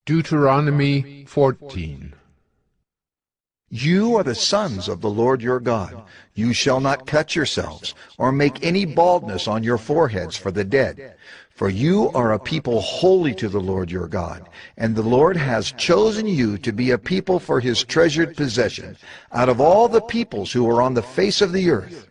Deuteronomy 14. You are the sons of the Lord your God. You shall not cut yourselves, or make any baldness on your foreheads for the dead. For you are a people holy to the Lord your God, and the Lord has chosen you to be a people for his treasured possession, out of all the peoples who are on the face of the earth.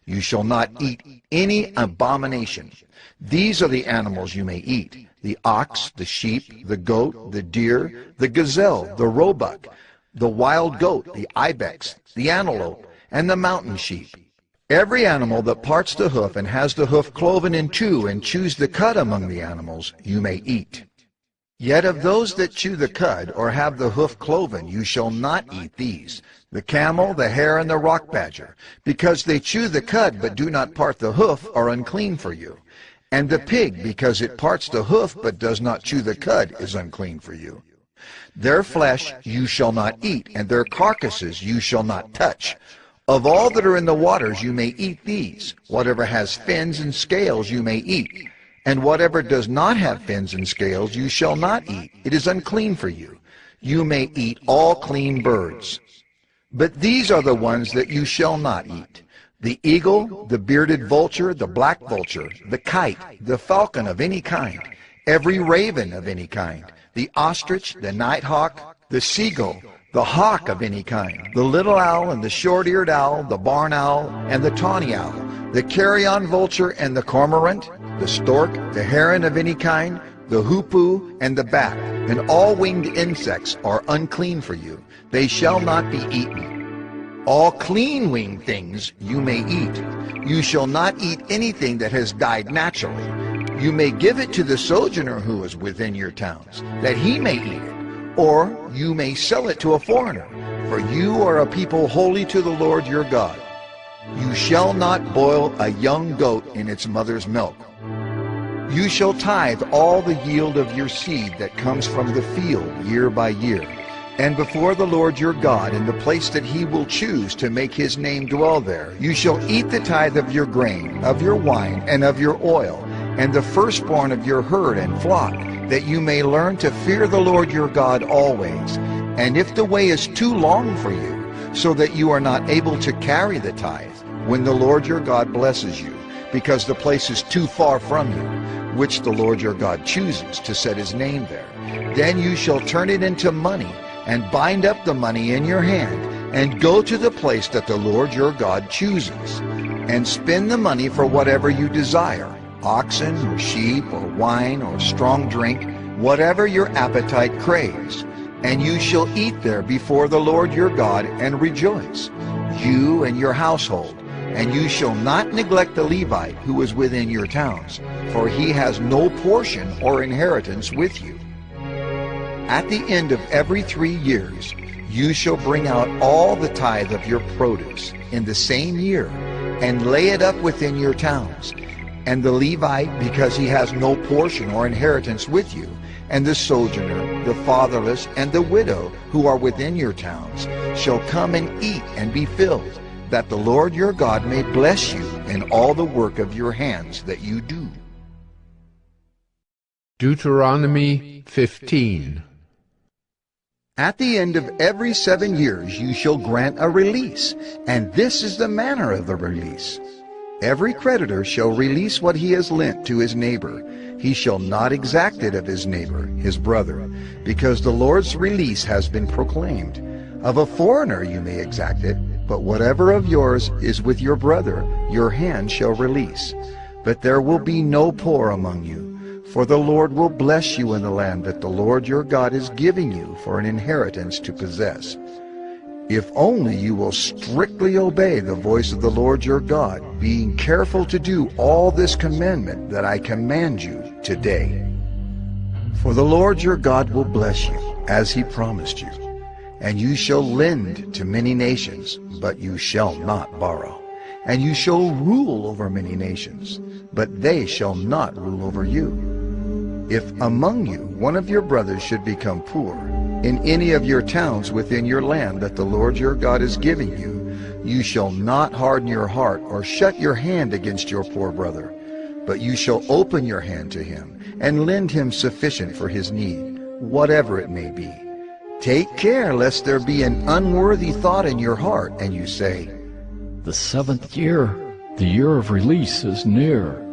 You shall not eat any abomination. These are the animals you may eat: the ox, the sheep, the goat, the deer, the gazelle, the roebuck, the wild goat, the ibex, the antelope, and the mountain sheep. Every animal that parts the hoof and has the hoof cloven in two and chews the cud among the animals, you may eat. Yet of those that chew the cud or have the hoof cloven, you shall not eat these: the camel, the hare, and the rock badger, because they chew the cud but do not part the hoof, are unclean for you. And the pig, because it parts the hoof but does not chew the cud, is unclean for you. Their flesh you shall not eat, and their carcasses you shall not touch. Of all that are in the waters you may eat these. Whatever has fins and scales you may eat, and whatever does not have fins and scales you shall not eat. It is unclean for you. You may eat all clean birds. But these are the ones that you shall not eat: the eagle, the bearded vulture, the black vulture, the kite, the falcon of any kind, every raven of any kind, the ostrich, the nighthawk, the seagull, the hawk of any kind, the little owl and the short-eared owl, the barn owl and the tawny owl, the carrion vulture and the cormorant, the stork, the heron of any kind, the hoopoe and the bat, and all winged insects are unclean for you. They shall not be eaten. All clean winged things you may eat. You shall not eat anything that has died naturally. You may give it to the sojourner who is within your towns, that he may eat it, or you may sell it to a foreigner, for you are a people holy to the Lord your God. You shall not boil a young goat in its mother's milk. You shall tithe all the yield of your seed that comes from the field year by year, and before the Lord your God in the place that he will choose to make his name dwell there. You shall eat the tithe of your grain, of your wine, and of your oil, and the firstborn of your herd and flock, that you may learn to fear the Lord your God always. And if the way is too long for you, so that you are not able to carry the tithe, when the Lord your God blesses you, because the place is too far from you, which the Lord your God chooses to set his name there, then you shall turn it into money, and bind up the money in your hand, and go to the place that the Lord your God chooses, and spend the money for whatever you desire: oxen or sheep or wine or strong drink, whatever your appetite craves. And you shall eat there before the Lord your God and rejoice, you and your household. And you shall not neglect the Levite who is within your towns, for he has no portion or inheritance with you. At the end of every 3 years you shall bring out all the tithe of your produce in the same year, and lay it up within your towns. And the Levite, because he has no portion or inheritance with you, and the sojourner, the fatherless, and the widow who are within your towns, shall come and eat and be filled, that the Lord your God may bless you in all the work of your hands that you do. Deuteronomy 15. At the end of every 7 years you shall grant a release, and this is the manner of the release. Every creditor shall release what he has lent to his neighbor. He shall not exact it of his neighbor, his brother, because the Lord's release has been proclaimed. Of a foreigner you may exact it, but whatever of yours is with your brother, your hand shall release. But there will be no poor among you, for the Lord will bless you in the land that the Lord your God is giving you for an inheritance to possess. If only you will strictly obey the voice of the Lord your God, being careful to do all this commandment that I command you today. For the Lord your God will bless you, as he promised you. And you shall lend to many nations, but you shall not borrow. And you shall rule over many nations, but they shall not rule over you. If among you one of your brothers should become poor, in any of your towns within your land that the Lord your God is giving you, you shall not harden your heart or shut your hand against your poor brother, but you shall open your hand to him and lend him sufficient for his need, whatever it may be. Take care lest there be an unworthy thought in your heart, and you say, The 7th year, the year of release, is near.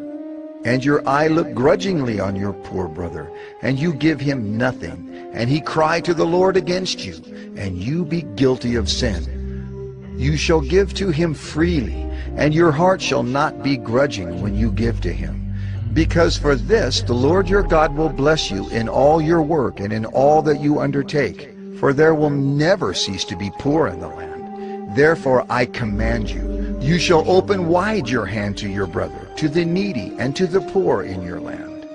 and your eye look grudgingly on your poor brother, and you give him nothing, and he cry to the Lord against you, and you be guilty of sin. You shall give to him freely, and your heart shall not be grudging when you give to him. Because for this the Lord your God will bless you in all your work and in all that you undertake, for there will never cease to be poor in the land. Therefore I command you, you shall open wide your hand to your brother, to the needy, and to the poor in your land.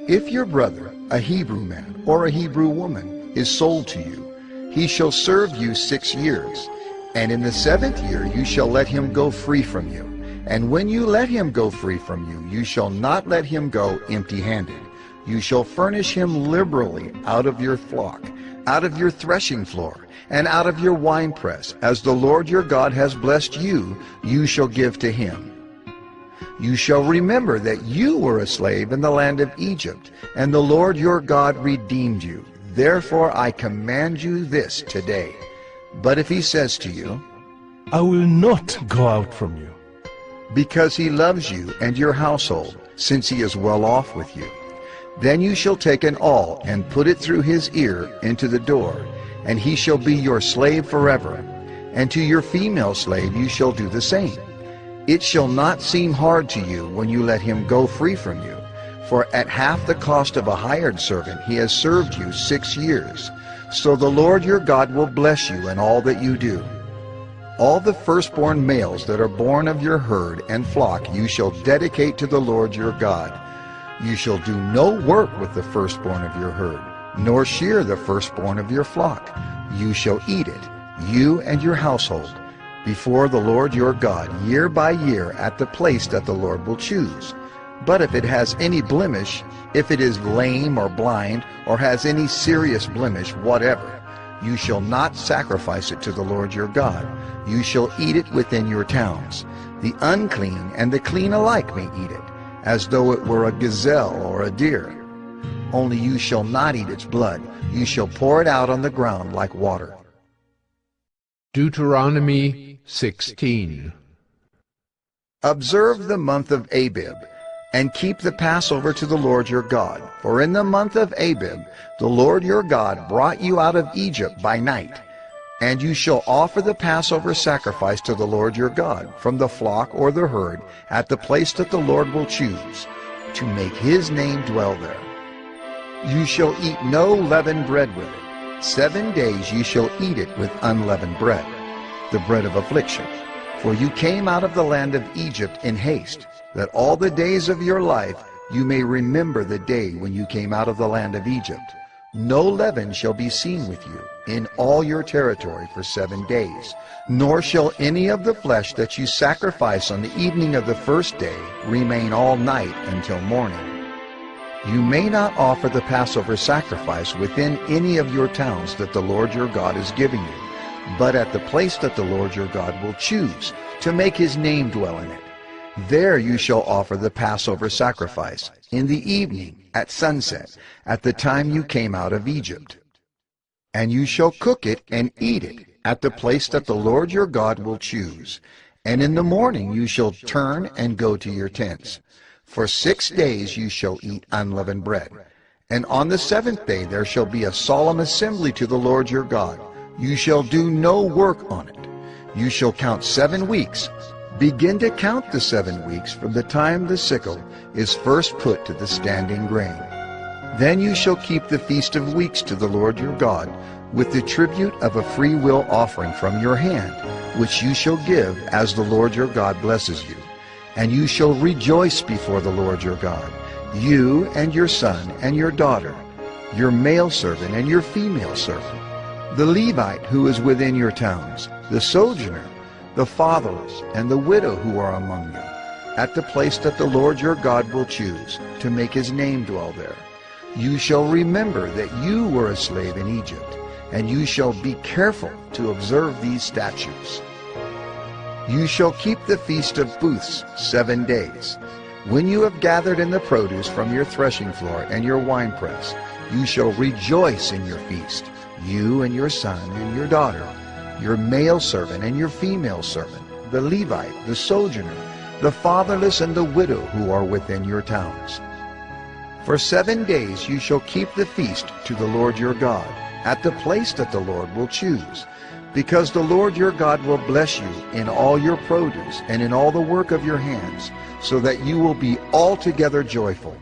If your brother, a Hebrew man or a Hebrew woman, is sold to you, he shall serve you 6 years, and in the 7th year you shall let him go free from you. And when you let him go free from you, you shall not let him go empty-handed. You shall furnish him liberally out of your flock, out of your threshing floor, and out of your winepress. As the Lord your God has blessed you, you shall give to him. You shall remember that you were a slave in the land of Egypt, and the Lord your God redeemed you. Therefore I command you this today. But if he says to you, I will not go out from you, because he loves you and your household, since he is well off with you, then you shall take an awl and put it through his ear into the door, and he shall be your slave forever. And to your female slave you shall do the same. It shall not seem hard to you when you let him go free from you, for at half the cost of a hired servant he has served you 6 years. So the Lord your God will bless you in all that you do. All the firstborn males that are born of your herd and flock you shall dedicate to the Lord your God. You shall do no work with the firstborn of your herd, nor shear the firstborn of your flock. You shall eat it, you and your household, before the Lord your God, year by year, at the place that the Lord will choose. But if it has any blemish, if it is lame or blind, or has any serious blemish whatever, you shall not sacrifice it to the Lord your God. You shall eat it within your towns. The unclean and the clean alike may eat it, as though it were a gazelle or a deer. Only you shall not eat its blood. You shall pour it out on the ground like water. Deuteronomy 16. Observe the month of Abib, and keep the Passover to the Lord your God. For in the month of Abib the Lord your God brought you out of Egypt by night. And you shall offer the Passover sacrifice to the Lord your God from the flock or the herd at the place that the Lord will choose, to make his name dwell there. You shall eat no leavened bread with it. 7 days you shall eat it with unleavened bread, the bread of affliction. For you came out of the land of Egypt in haste, that all the days of your life you may remember the day when you came out of the land of Egypt. No leaven shall be seen with you in all your territory for 7 days, nor shall any of the flesh that you sacrifice on the evening of the first day remain all night until morning. You may not offer the Passover sacrifice within any of your towns that the Lord your God is giving you, but at the place that the Lord your God will choose, to make his name dwell in it. There you shall offer the Passover sacrifice, in the evening, at sunset, at the time you came out of Egypt. And you shall cook it and eat it at the place that the Lord your God will choose. And in the morning you shall turn and go to your tents. For 6 days you shall eat unleavened bread. And on the 7th day there shall be a solemn assembly to the Lord your God. You shall do no work on it. You shall count 7 weeks. Begin to count the 7 weeks from the time the sickle is first put to the standing grain. Then you shall keep the Feast of Weeks to the Lord your God, with the tribute of a free will offering from your hand, which you shall give as the Lord your God blesses you. And you shall rejoice before the Lord your God, you and your son and your daughter, your male servant and your female servant, the Levite who is within your towns, the sojourner, the fatherless, and the widow who are among you, at the place that the Lord your God will choose, to make his name dwell there. You shall remember that you were a slave in Egypt, and you shall be careful to observe these statutes. You shall keep the Feast of Booths 7 days. When you have gathered in the produce from your threshing floor and your winepress, You shall rejoice in your feast, you and your son and your daughter, your male servant and your female servant, the Levite, the sojourner, the fatherless and the widow who are within your towns. For 7 days you shall keep the feast to the Lord your God, at the place that the Lord will choose, because the Lord your God will bless you in all your produce and in all the work of your hands, so that you will be altogether joyful.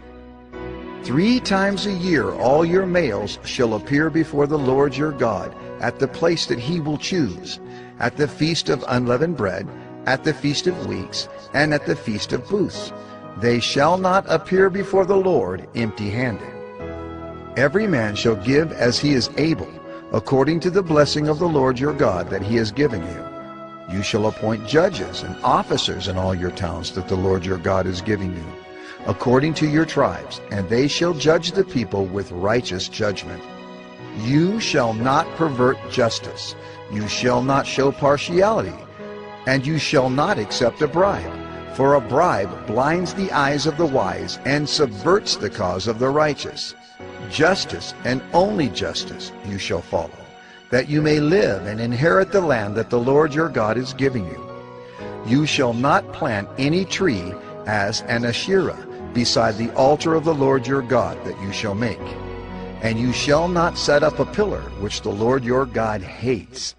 3 times a year all your males shall appear before the Lord your God at the place that he will choose, at the feast of unleavened bread, at the feast of weeks, and at the feast of booths. They shall not appear before the Lord empty-handed. Every man shall give as he is able, according to the blessing of the Lord your God that he has given you. You shall appoint judges and officers in all your towns that the Lord your God is giving you, according to your tribes, and they shall judge the people with righteous judgment. You shall not pervert justice. You shall not show partiality, and you shall not accept a bribe. For a bribe blinds the eyes of the wise and subverts the cause of the righteous. Justice, and only justice, you shall follow, that you may live and inherit the land that the Lord your God is giving you. You shall not plant any tree as an Asherah beside the altar of the Lord your God that you shall make. And you shall not set up a pillar which the Lord your God hates.